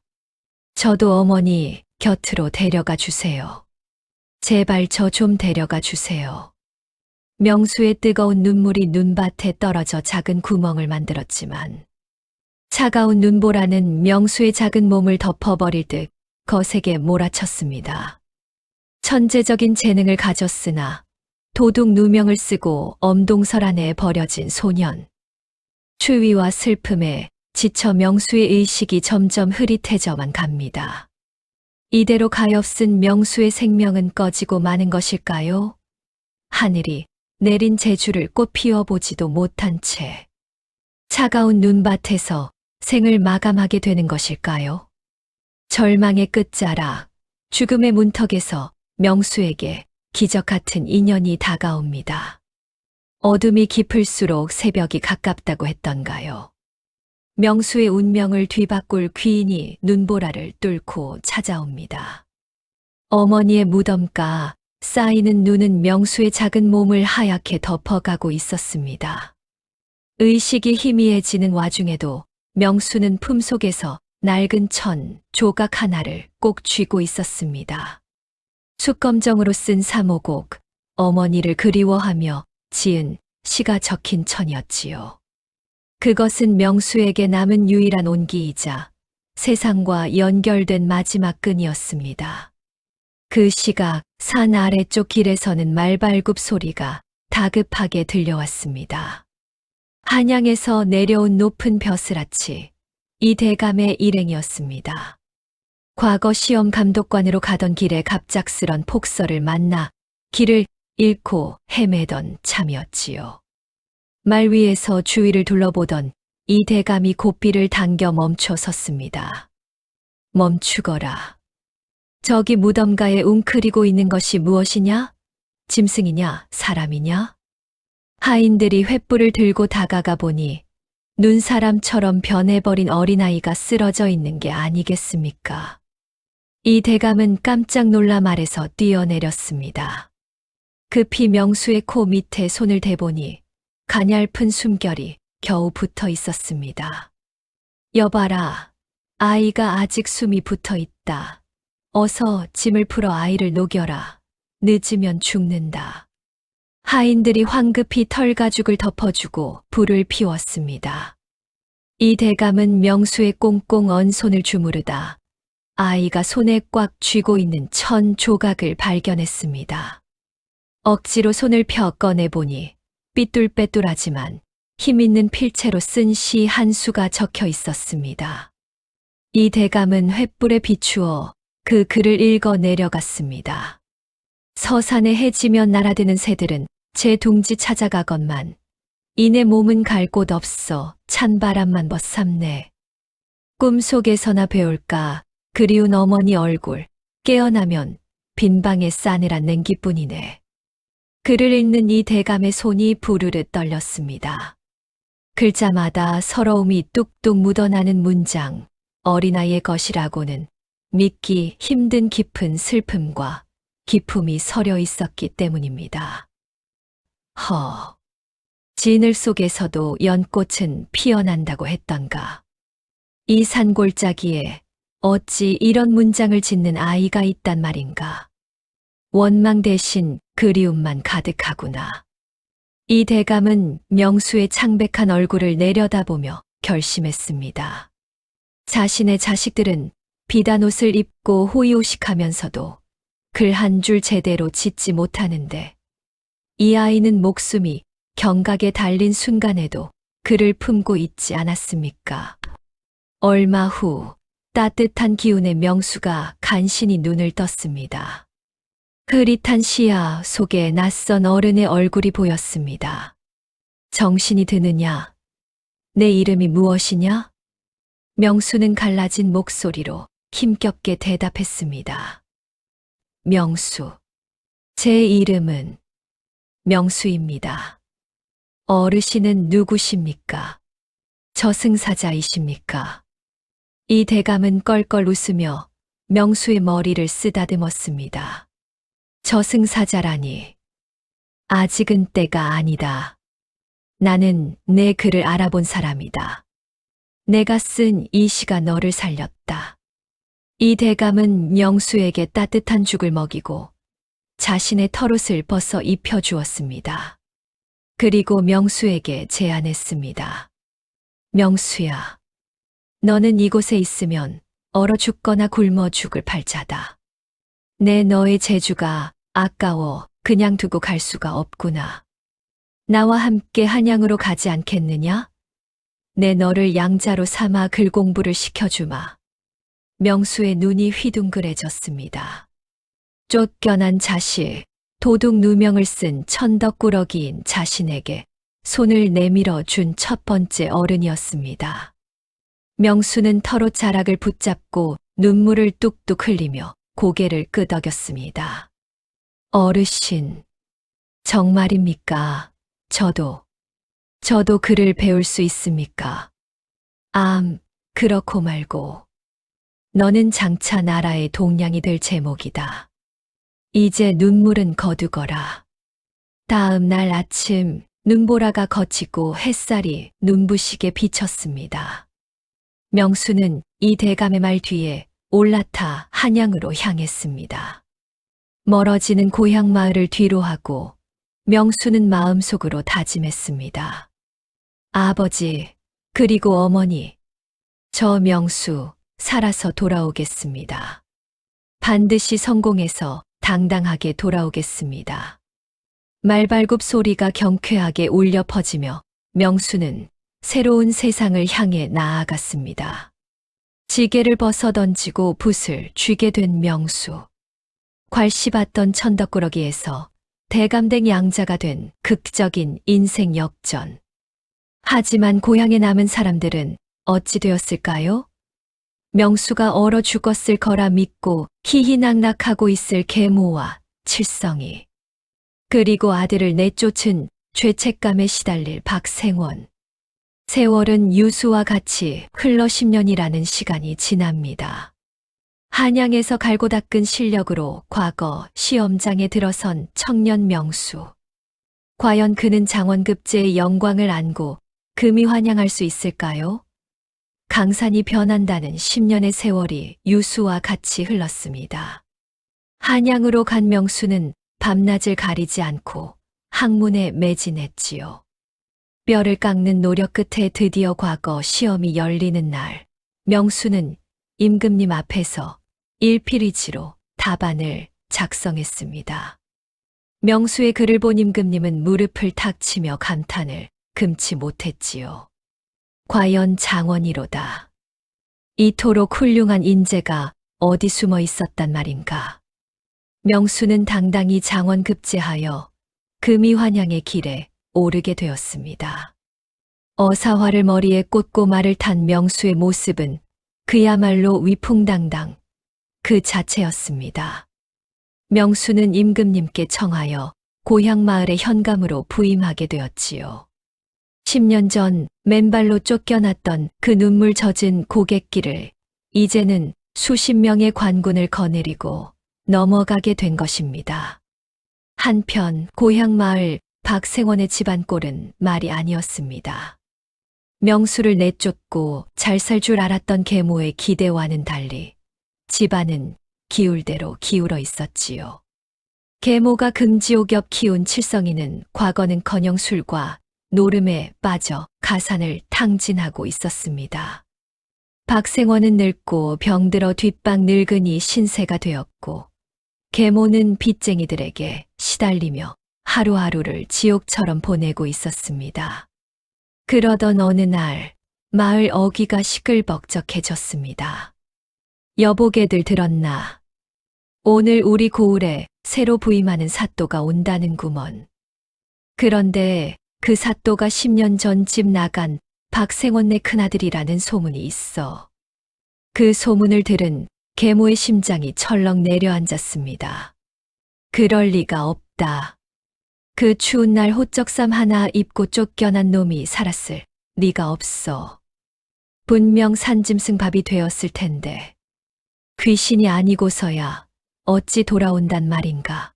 저도 어머니 곁으로 데려가 주세요. 제발 저 좀 데려가 주세요. 명수의 뜨거운 눈물이 눈밭에 떨어져 작은 구멍을 만들었지만 차가운 눈보라는 명수의 작은 몸을 덮어버릴 듯 거세게 몰아쳤습니다. 천재적인 재능을 가졌으나 도둑 누명을 쓰고 엄동설 안에 버려진 소년. 추위와 슬픔에 지쳐 명수의 의식이 점점 흐릿해져만 갑니다. 이대로 가엾은 명수의 생명은 꺼지고 마는 것일까요? 하늘이 내린 재주를 꽃 피워보지도 못한 채 차가운 눈밭에서 생을 마감하게 되는 것일까요? 절망의 끝자락, 죽음의 문턱에서 명수에게 기적 같은 인연이 다가옵니다. 어둠이 깊을수록 새벽이 가깝다고 했던가요? 명수의 운명을 뒤바꿀 귀인이 눈보라를 뚫고 찾아옵니다. 어머니의 무덤가, 쌓이는 눈은 명수의 작은 몸을 하얗게 덮어가고 있었습니다. 의식이 희미해지는 와중에도 명수는 품속에서 낡은 천, 조각 하나를 꼭 쥐고 있었습니다. 숫검정으로 쓴 사모곡, 어머니를 그리워하며 지은 시가 적힌 천이었지요. 그것은 명수에게 남은 유일한 온기이자 세상과 연결된 마지막 끈이었습니다. 그 시각 산 아래쪽 길에서는 말발굽 소리가 다급하게 들려왔습니다. 한양에서 내려온 높은 벼슬아치, 이 대감의 일행이었습니다. 과거 시험 감독관으로 가던 길에 갑작스런 폭설을 만나 길을 잃고 헤매던 참이었지요. 말 위에서 주위를 둘러보던 이 대감이 고삐를 당겨 멈춰 섰습니다. 멈추거라. 저기 무덤가에 웅크리고 있는 것이 무엇이냐? 짐승이냐? 사람이냐? 하인들이 횃불을 들고 다가가 보니 눈사람처럼 변해버린 어린아이가 쓰러져 있는 게 아니겠습니까? 이 대감은 깜짝 놀라 말에서 뛰어내렸습니다. 급히 명수의 코 밑에 손을 대보니 가냘픈 숨결이 겨우 붙어 있었습니다. 여봐라, 아이가 아직 숨이 붙어 있다. 어서 짐을 풀어 아이를 녹여라. 늦으면 죽는다. 하인들이 황급히 털가죽을 덮어주고 불을 피웠습니다. 이 대감은 명수의 꽁꽁 언 손을 주무르다 아이가 손에 꽉 쥐고 있는 천 조각을 발견했습니다. 억지로 손을 펴 꺼내보니 삐뚤빼뚤하지만 힘있는 필체로 쓴 시 한 수가 적혀 있었습니다. 이 대감은 횃불에 비추어 그 글을 읽어 내려갔습니다. 서산에 해지며 날아드는 새들은 제 둥지 찾아가건만 이내 몸은 갈 곳 없어 찬바람만 벗삼네. 꿈속에서나 배울까 그리운 어머니 얼굴 깨어나면 빈방에 싸늘한 냉기뿐이네. 글을 읽는 이 대감의 손이 부르르 떨렸습니다. 글자마다 서러움이 뚝뚝 묻어나는 문장, 어린아이의 것이라고는 믿기 힘든 깊은 슬픔과 기품이 서려 있었기 때문입니다. 진을 속에서도 연꽃은 피어난다고 했던가. 이 산골짜기에 어찌 이런 문장을 짓는 아이가 있단 말인가. 원망 대신 그리움만 가득하구나. 이 대감은 명수의 창백한 얼굴을 내려다보며 결심했습니다. 자신의 자식들은 비단 옷을 입고 호의호식하면서도 글 한 줄 제대로 짓지 못하는데 이 아이는 목숨이 경각에 달린 순간에도 글을 품고 있지 않았습니까? 얼마 후 따뜻한 기운의 명수가 간신히 눈을 떴습니다. 흐릿한 시야 속에 낯선 어른의 얼굴이 보였습니다. 정신이 드느냐? 내 이름이 무엇이냐? 명수는 갈라진 목소리로 힘겹게 대답했습니다. 명수. 제 이름은 명수입니다. 어르신은 누구십니까? 저승사자이십니까? 이 대감은 껄껄 웃으며 명수의 머리를 쓰다듬었습니다. 저승사자라니. 아직은 때가 아니다. 나는 내 글을 알아본 사람이다. 내가 쓴 이 시가 너를 살렸다. 이 대감은 명수에게 따뜻한 죽을 먹이고 자신의 털옷을 벗어 입혀주었습니다. 그리고 명수에게 제안했습니다. 명수야, 너는 이곳에 있으면 얼어 죽거나 굶어 죽을 팔자다. 내 너의 재주가 아까워 그냥 두고 갈 수가 없구나. 나와 함께 한양으로 가지 않겠느냐? 내 너를 양자로 삼아 글 공부를 시켜주마. 명수의 눈이 휘둥그레졌습니다. 쫓겨난 자식, 도둑 누명을 쓴 천덕꾸러기인 자신에게 손을 내밀어 준 첫 번째 어른이었습니다. 명수는 털옷 자락을 붙잡고 눈물을 뚝뚝 흘리며 고개를 끄덕였습니다. 어르신, 정말입니까? 저도 글을 배울 수 있습니까? 그렇고 말고. 너는 장차 나라의 동량이 될 제목이다. 이제 눈물은 거두거라. 다음 날 아침 눈보라가 걷히고 햇살이 눈부시게 비쳤습니다. 명수는 이 대감의 말 뒤에 올라타 한양으로 향했습니다. 멀어지는 고향 마을을 뒤로하고 명수는 마음속으로 다짐했습니다. 아버지, 그리고 어머니, 저 명수 살아서 돌아오겠습니다. 반드시 성공해서 당당하게 돌아오겠습니다. 말발굽 소리가 경쾌하게 울려 퍼지며 명수는 새로운 세상을 향해 나아갔습니다. 지게를 벗어 던지고 붓을 쥐게 된 명수. 괄시봤던 천덕꾸러기에서 대감된 양자가 된 극적인 인생 역전. 하지만 고향에 남은 사람들은 어찌 되었을까요? 명수가 얼어 죽었을 거라 믿고 희희낙낙하고 있을 계모와 칠성이. 그리고 아들을 내쫓은 죄책감에 시달릴 박생원. 세월은 유수와 같이 흘러 10년이라는 시간이 지납니다. 한양에서 갈고 닦은 실력으로 과거 시험장에 들어선 청년 명수. 과연 그는 장원급제의 영광을 안고 금이 환영할 수 있을까요? 강산이 변한다는 10년의 세월이 유수와 같이 흘렀습니다. 한양으로 간 명수는 밤낮을 가리지 않고 학문에 매진했지요. 뼈를 깎는 노력 끝에 드디어 과거 시험이 열리는 날, 명수는 임금님 앞에서 일필이지로 답안을 작성했습니다. 명수의 글을 본 임금님은 무릎을 탁 치며 감탄을 금치 못했지요. 과연 장원이로다. 이토록 훌륭한 인재가 어디 숨어 있었단 말인가. 명수는 당당히 장원급제하여 금이환양의 길에 오르게 되었습니다. 어사화를 머리에 꽂고 말을 탄 명수의 모습은 그야말로 위풍당당 그 자체였습니다. 명수는 임금님께 청하여 고향 마을의 현감으로 부임하게 되었지요. 10년 전 맨발로 쫓겨났던 그 눈물 젖은 고갯길을 이제는 수십 명의 관군을 거느리고 넘어가게 된 것입니다. 한편 고향 마을 박생원의 집안 꼴은 말이 아니었습니다. 명수를 내쫓고 잘 살 줄 알았던 계모의 기대와는 달리 집안은 기울대로 기울어 있었지요. 계모가 금지옥엽 키운 칠성이는 과거는커녕 술과 노름에 빠져 가산을 탕진하고 있었습니다. 박생원은 늙고 병들어 뒷방 늙은이 신세가 되었고 계모는 빚쟁이들에게 시달리며 하루하루를 지옥처럼 보내고 있었습니다. 그러던 어느 날 마을 어귀가 시끌벅적해졌습니다. 여보게들 들었나? 오늘 우리 고을에 새로 부임하는 사또가 온다는구먼. 그런데 그 사또가 10년 전 집 나간 박생원네 큰아들이라는 소문이 있어. 그 소문을 들은 계모의 심장이 철렁 내려앉았습니다. 그럴 리가 없다. 그 추운 날 호적삼 하나 입고 쫓겨난 놈이 살았을 리가 없어. 분명 산짐승밥이 되었을 텐데. 귀신이 아니고서야 어찌 돌아온단 말인가.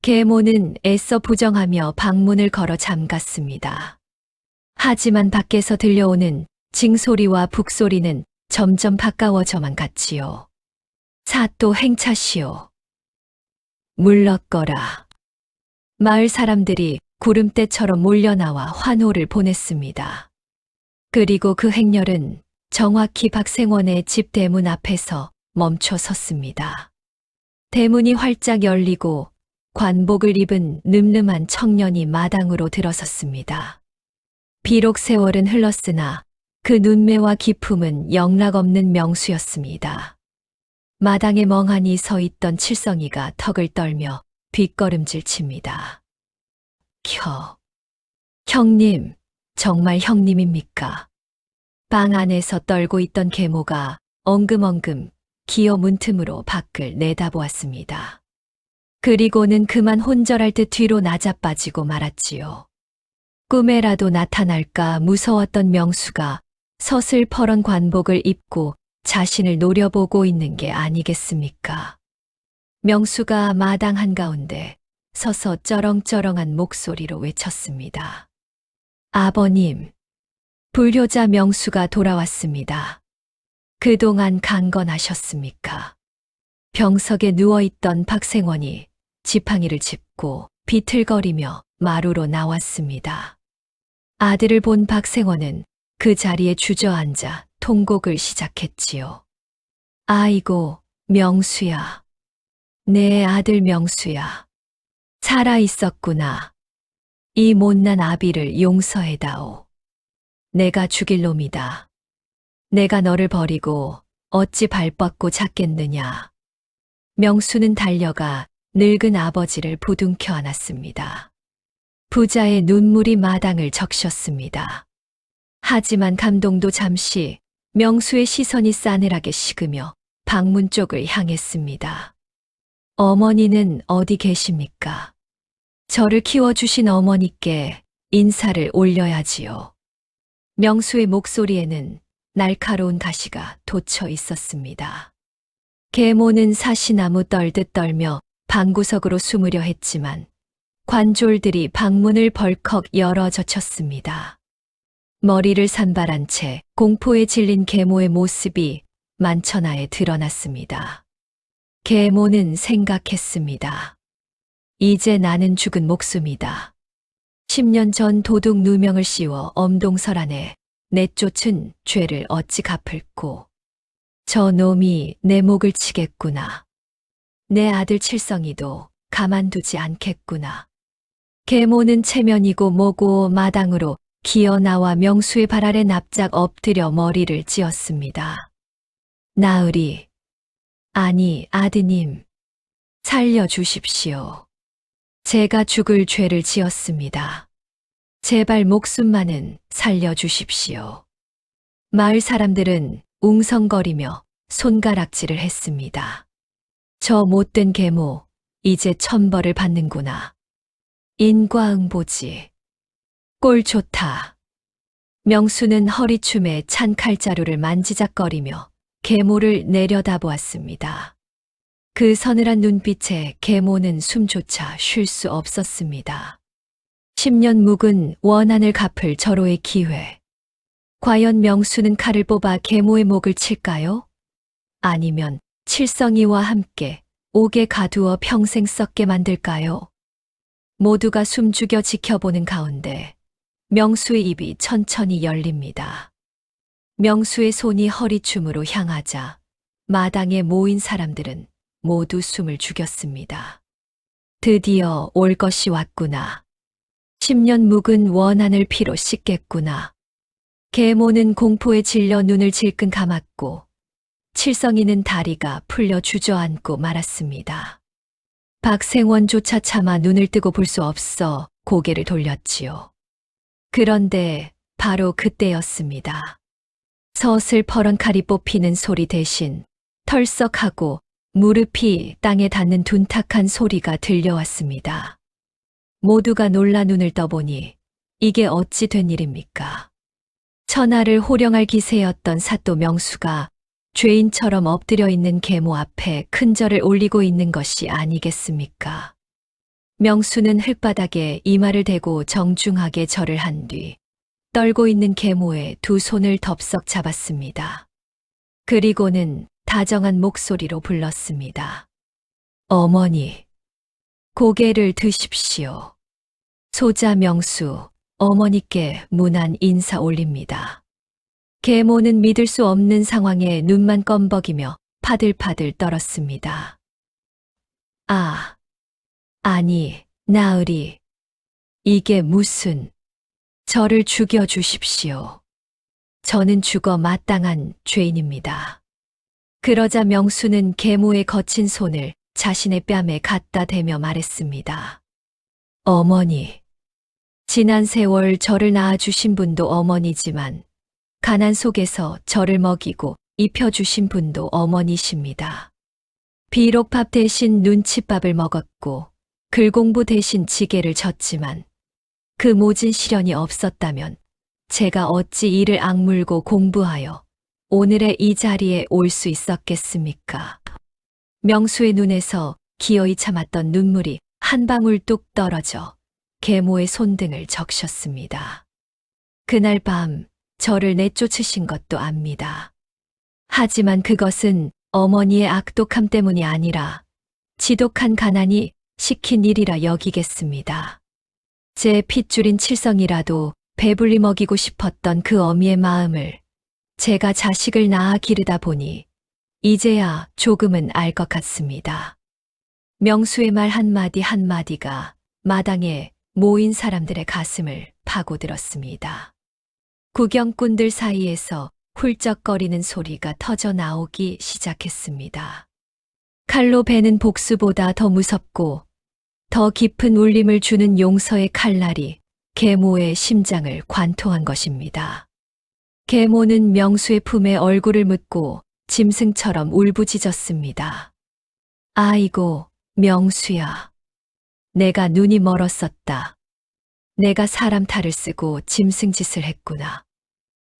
계모는 애써 부정하며 방문을 걸어 잠갔습니다. 하지만 밖에서 들려오는 징소리와 북소리는 점점 가까워져만 갔지요. 사또 행차시오. 물러거라. 마을 사람들이 구름대처럼 몰려나와 환호를 보냈습니다. 그리고 그 행렬은 정확히 박생원의 집 대문 앞에서 멈춰 섰습니다. 대문이 활짝 열리고 관복을 입은 늠름한 청년이 마당으로 들어섰습니다. 비록 세월은 흘렀으나 그 눈매와 기품은 영락없는 명수였습니다. 마당에 멍하니 서 있던 칠성이가 턱을 떨며 뒷걸음질 칩니다. 형님, 정말 형님입니까? 방 안에서 떨고 있던 계모가 엉금엉금 기어 문틈으로 밖을 내다보았습니다. 그리고는 그만 혼절할 듯 뒤로 나자빠지고 말았지요. 꿈에라도 나타날까 무서웠던 명수가 서슬퍼런 관복을 입고 자신을 노려보고 있는 게 아니겠습니까? 명수가 마당 한가운데 서서 쩌렁쩌렁한 목소리로 외쳤습니다. 아버님, 불효자 명수가 돌아왔습니다. 그동안 강건하셨습니까? 병석에 누워있던 박생원이 지팡이를 짚고 비틀거리며 마루로 나왔습니다. 아들을 본 박생원은 그 자리에 주저앉아 통곡을 시작했지요. 아이고, 명수야. 내 아들 명수야. 살아 있었구나. 이 못난 아비를 용서해다오. 내가 죽일 놈이다. 내가 너를 버리고 어찌 발 뻗고 찾겠느냐. 명수는 달려가 늙은 아버지를 부둥켜 안았습니다. 부자의 눈물이 마당을 적셨습니다. 하지만 감동도 잠시 명수의 시선이 싸늘하게 식으며 방문 쪽을 향했습니다. 어머니는 어디 계십니까? 저를 키워주신 어머니께 인사를 올려야지요. 명수의 목소리에는 날카로운 가시가 돋쳐 있었습니다. 계모는 사시나무 떨듯 떨며 방구석으로 숨으려 했지만 관졸들이 방문을 벌컥 열어 젖혔습니다. 머리를 산발한 채 공포에 질린 계모의 모습이 만천하에 드러났습니다. 계모는 생각했습니다. 이제 나는 죽은 목숨이다. 10년 전 도둑 누명을 씌워 엄동설 안에 내쫓은 죄를 어찌 갚을꼬. 저 놈이 내 목을 치겠구나. 내 아들 칠성이도 가만두지 않겠구나. 계모는 체면이고 뭐고 마당으로 기어 나와 명수의 발 아래 납작 엎드려 머리를 찧었습니다. 나으리, 아니 아드님, 살려주십시오. 제가 죽을 죄를 지었습니다. 제발 목숨만은 살려주십시오. 마을 사람들은 웅성거리며 손가락질을 했습니다. 저 못된 계모, 이제 천벌을 받는구나. 인과응보지. 꼴 좋다. 명수는 허리춤에 찬 칼자루를 만지작거리며 계모를 내려다보았습니다. 그 서늘한 눈빛에 계모는 숨조차 쉴 수 없었습니다. 10년 묵은 원한을 갚을 절호의 기회. 과연 명수는 칼을 뽑아 계모의 목을 칠까요? 아니면 칠성이와 함께 옥에 가두어 평생 썩게 만들까요? 모두가 숨죽여 지켜보는 가운데 명수의 입이 천천히 열립니다. 명수의 손이 허리춤으로 향하자 마당에 모인 사람들은 모두 숨을 죽였습니다. 드디어 올 것이 왔구나. 10년 묵은 원한을 피로 씻겠구나. 계모는 공포에 질려 눈을 질끈 감았고 칠성이는 다리가 풀려 주저앉고 말았습니다. 박생원조차 차마 눈을 뜨고 볼 수 없어 고개를 돌렸지요. 그런데 바로 그때였습니다. 서슬퍼런 칼이 뽑히는 소리 대신 털썩하고 무릎이 땅에 닿는 둔탁한 소리가 들려왔습니다. 모두가 놀라 눈을 떠보니 이게 어찌 된 일입니까? 천하를 호령할 기세였던 사또 명수가 죄인처럼 엎드려 있는 계모 앞에 큰 절을 올리고 있는 것이 아니겠습니까? 명수는 흙바닥에 이마를 대고 정중하게 절을 한 뒤 떨고 있는 계모의 두 손을 덥석 잡았습니다. 그리고는 다정한 목소리로 불렀습니다. 어머니, 고개를 드십시오. 소자 명수, 어머니께 문안 인사 올립니다. 계모는 믿을 수 없는 상황에 눈만 껌벅이며 파들파들 떨었습니다. 아니, 나으리. 이게 무슨, 저를 죽여주십시오. 저는 죽어 마땅한 죄인입니다. 그러자 명수는 계모의 거친 손을 자신의 뺨에 갖다 대며 말했습니다. 어머니, 지난 세월 저를 낳아주신 분도 어머니지만 가난 속에서 저를 먹이고 입혀주신 분도 어머니십니다. 비록 밥 대신 눈칫밥을 먹었고 글공부 대신 지게를 졌지만 그 모진 시련이 없었다면 제가 어찌 이를 악물고 공부하여 오늘의 이 자리에 올 수 있었겠습니까? 명수의 눈에서 기어이 참았던 눈물이 한 방울 뚝 떨어져 계모의 손등을 적셨습니다. 그날 밤 저를 내쫓으신 것도 압니다. 하지만 그것은 어머니의 악독함 때문이 아니라 지독한 가난이 시킨 일이라 여기겠습니다. 제 핏줄인 칠성이라도 배불리 먹이고 싶었던 그 어미의 마음을 제가 자식을 낳아 기르다 보니 이제야 조금은 알 것 같습니다. 명수의 말 한마디 한마디가 마당에 모인 사람들의 가슴을 파고들었습니다. 구경꾼들 사이에서 훌쩍거리는 소리가 터져 나오기 시작했습니다. 칼로 베는 복수보다 더 무섭고 더 깊은 울림을 주는 용서의 칼날이 계모의 심장을 관통한 것입니다. 계모는 명수의 품에 얼굴을 묻고 짐승처럼 울부짖었습니다. 아이고, 명수야. 내가 눈이 멀었었다. 내가 사람 탈을 쓰고 짐승 짓을 했구나.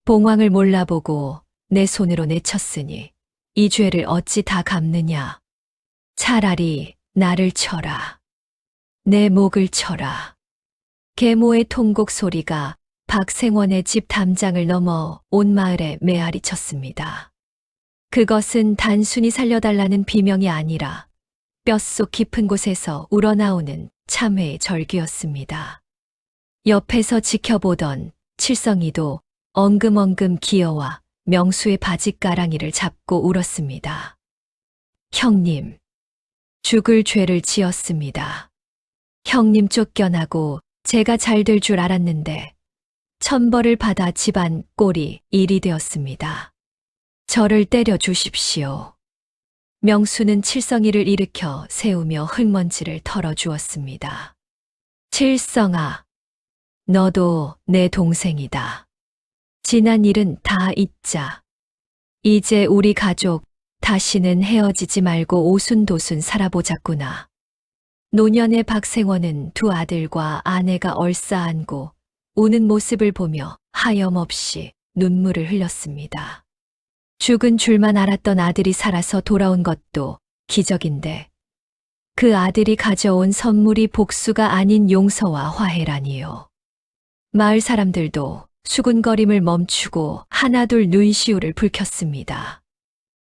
봉황을 몰라보고 내 손으로 내쳤으니 이 죄를 어찌 다 갚느냐. 차라리 나를 쳐라. 내 목을 쳐라. 계모의 통곡 소리가 박생원의 집 담장을 넘어 온 마을에 메아리 쳤습니다. 그것은 단순히 살려달라는 비명이 아니라 뼛속 깊은 곳에서 우러나오는 참회의 절규였습니다. 옆에서 지켜보던 칠성이도 엉금엉금 기어와 명수의 바짓가랑이를 잡고 울었습니다. 형님, 죽을 죄를 지었습니다. 형님 쫓겨나고 제가 잘 될 줄 알았는데 천벌을 받아 집안 꼴이 일이 되었습니다. 저를 때려 주십시오. 명수는 칠성이를 일으켜 세우며 흙먼지를 털어주었습니다. 칠성아, 너도 내 동생이다. 지난 일은 다 잊자. 이제 우리 가족 다시는 헤어지지 말고 오순도순 살아보자꾸나. 노년의 박생원은 두 아들과 아내가 얼싸안고 우는 모습을 보며 하염없이 눈물을 흘렸습니다. 죽은 줄만 알았던 아들이 살아서 돌아온 것도 기적인데 그 아들이 가져온 선물이 복수가 아닌 용서와 화해라니요. 마을 사람들도 수군거림을 멈추고 하나둘 눈시울을 붉혔습니다.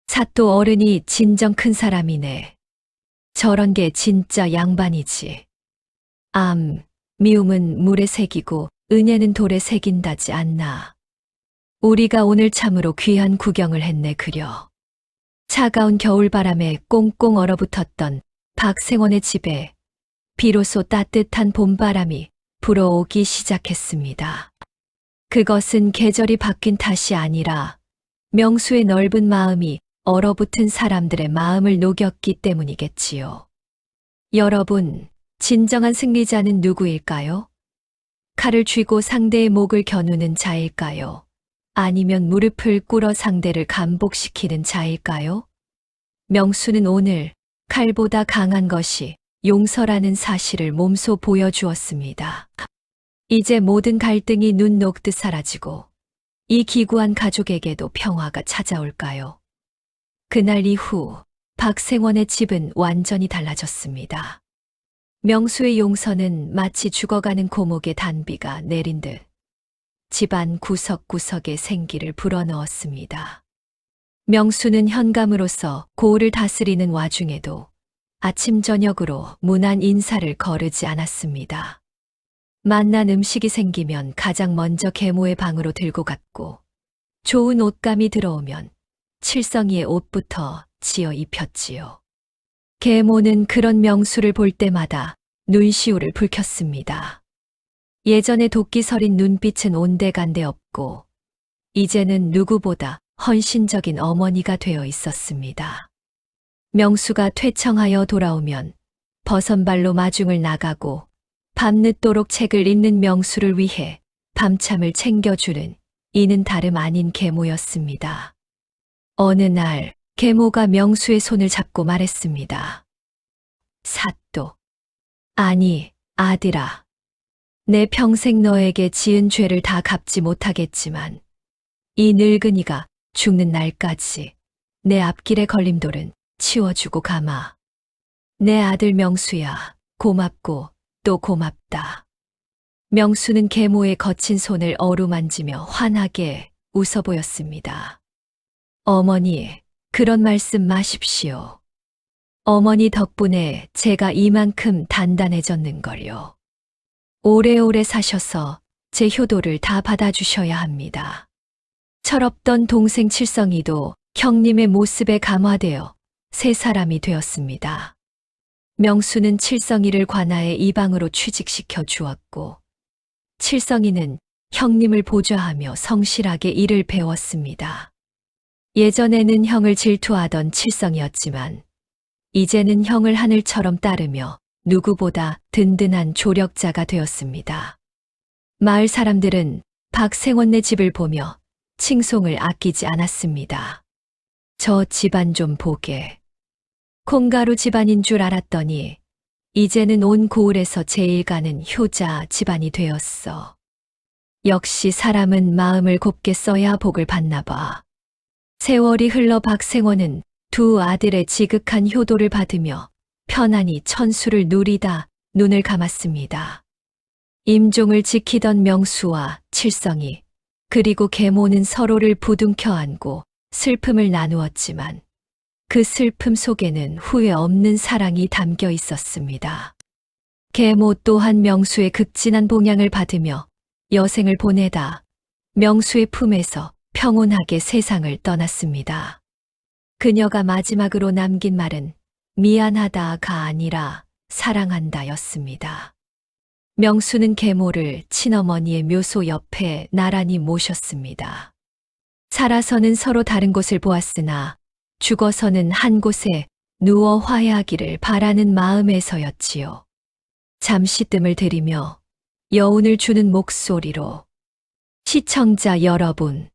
사또 어른이 진정 큰 사람이네. 저런 게 진짜 양반이지. 미움은 물에 새기고 은혜는 돌에 새긴다지 않나. 우리가 오늘 참으로 귀한 구경을 했네 그려. 차가운 겨울바람에 꽁꽁 얼어붙었던 박생원의 집에 비로소 따뜻한 봄바람이 불어오기 시작했습니다. 그것은 계절이 바뀐 탓이 아니라 명수의 넓은 마음이 얼어붙은 사람들의 마음을 녹였기 때문이겠지요. 여러분, 진정한 승리자는 누구일까요? 칼을 쥐고 상대의 목을 겨누는 자일까요? 아니면 무릎을 꿇어 상대를 감복시키는 자일까요? 명수는 오늘 칼보다 강한 것이 용서라는 사실을 몸소 보여주었습니다. 이제 모든 갈등이 눈 녹듯 사라지고 이 기구한 가족에게도 평화가 찾아올까요? 그날 이후 박생원의 집은 완전히 달라졌습니다. 명수의 용서는 마치 죽어가는 고목의 단비가 내린 듯 집안 구석구석에 생기를 불어넣었습니다. 명수는 현감으로서 고을을 다스리는 와중에도 아침 저녁으로 문안 인사를 거르지 않았습니다. 맛난 음식이 생기면 가장 먼저 계모의 방으로 들고 갔고 좋은 옷감이 들어오면 칠성이의 옷부터 지어 입혔지요. 계모는 그런 명수를 볼 때마다 눈시울을 붉혔습니다. 예전의 도끼 서린 눈빛은 온데간데 없고 이제는 누구보다 헌신적인 어머니가 되어 있었습니다. 명수가 퇴청하여 돌아오면 버선발로 마중을 나가고 밤늦도록 책을 읽는 명수를 위해 밤참을 챙겨주는 이는 다름 아닌 계모였습니다. 어느 날 계모가 명수의 손을 잡고 말했습니다. 사또, 아니 아들아, 내 평생 너에게 지은 죄를 다 갚지 못하겠지만 이 늙은이가 죽는 날까지 내 앞길의 걸림돌은 치워주고 가마. 내 아들 명수야, 고맙고 또 고맙다. 명수는 계모의 거친 손을 어루만지며 환하게 웃어 보였습니다. 어머니, 그런 말씀 마십시오. 어머니 덕분에 제가 이만큼 단단해졌는걸요. 오래오래 사셔서 제 효도를 다 받아주셔야 합니다. 철없던 동생 칠성이도 형님의 모습에 감화되어 새 사람이 되었습니다. 명수는 칠성이를 관아의 이방으로 취직시켜 주었고, 칠성이는 형님을 보좌하며 성실하게 일을 배웠습니다. 예전에는 형을 질투하던 칠성이었지만, 이제는 형을 하늘처럼 따르며 누구보다 든든한 조력자가 되었습니다. 마을 사람들은 박생원네 집을 보며 칭송을 아끼지 않았습니다. 저 집안 좀 보게. 콩가루 집안인 줄 알았더니 이제는 온 고을에서 제일 가는 효자 집안이 되었어. 역시 사람은 마음을 곱게 써야 복을 받나 봐. 세월이 흘러 박생원은 두 아들의 지극한 효도를 받으며 편안히 천수를 누리다 눈을 감았습니다. 임종을 지키던 명수와 칠성이 그리고 계모는 서로를 부둥켜 안고 슬픔을 나누었지만 그 슬픔 속에는 후회 없는 사랑이 담겨 있었습니다. 계모 또한 명수의 극진한 봉양을 받으며 여생을 보내다 명수의 품에서 평온하게 세상을 떠났습니다. 그녀가 마지막으로 남긴 말은 미안하다가 아니라 사랑한다였습니다. 명수는 계모를 친어머니의 묘소 옆에 나란히 모셨습니다. 살아서는 서로 다른 곳을 보았으나 죽어서는 한 곳에 누워 화해하기를 바라는 마음에서였지요. 잠시 뜸을 들이며 여운을 주는 목소리로 시청자 여러분,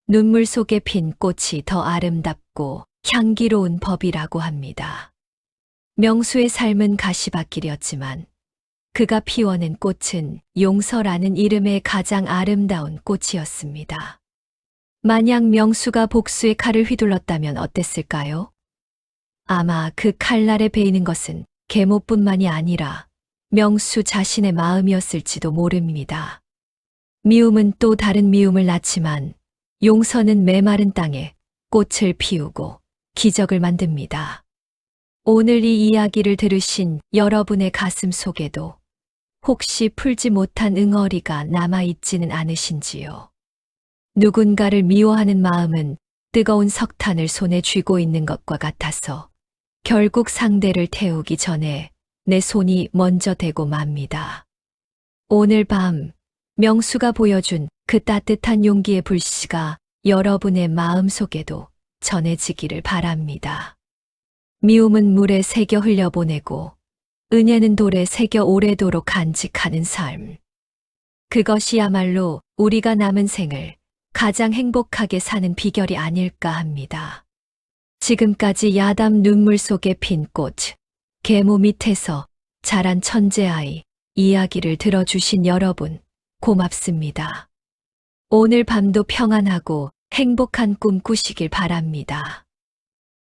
눈물 속에 핀 꽃이 더 아름답고 향기로운 법이라고 합니다. 명수의 삶은 가시밭길이었지만 그가 피워낸 꽃은 용서라는 이름의 가장 아름다운 꽃이었습니다. 만약 명수가 복수의 칼을 휘둘렀다면 어땠을까요? 아마 그 칼날에 베이는 것은 계모뿐만이 아니라 명수 자신의 마음이었을지도 모릅니다. 미움은 또 다른 미움을 낳지만 용서는 메마른 땅에 꽃을 피우고 기적을 만듭니다. 오늘 이 이야기를 들으신 여러분의 가슴 속에도 혹시 풀지 못한 응어리가 남아있지는 않으신지요? 누군가를 미워하는 마음은 뜨거운 석탄을 손에 쥐고 있는 것과 같아서 결국 상대를 태우기 전에 내 손이 먼저 대고 맙니다. 오늘 밤 명수가 보여준 그 따뜻한 용기의 불씨가 여러분의 마음 속에도 전해지기를 바랍니다. 미움은 물에 새겨 흘려보내고 은혜는 돌에 새겨 오래도록 간직하는 삶. 그것이야말로 우리가 남은 생을 가장 행복하게 사는 비결이 아닐까 합니다. 지금까지 야담 눈물 속에 핀 꽃, 계모 밑에서 자란 천재아이 이야기를 들어주신 여러분 고맙습니다. 오늘 밤도 평안하고 행복한 꿈 꾸시길 바랍니다.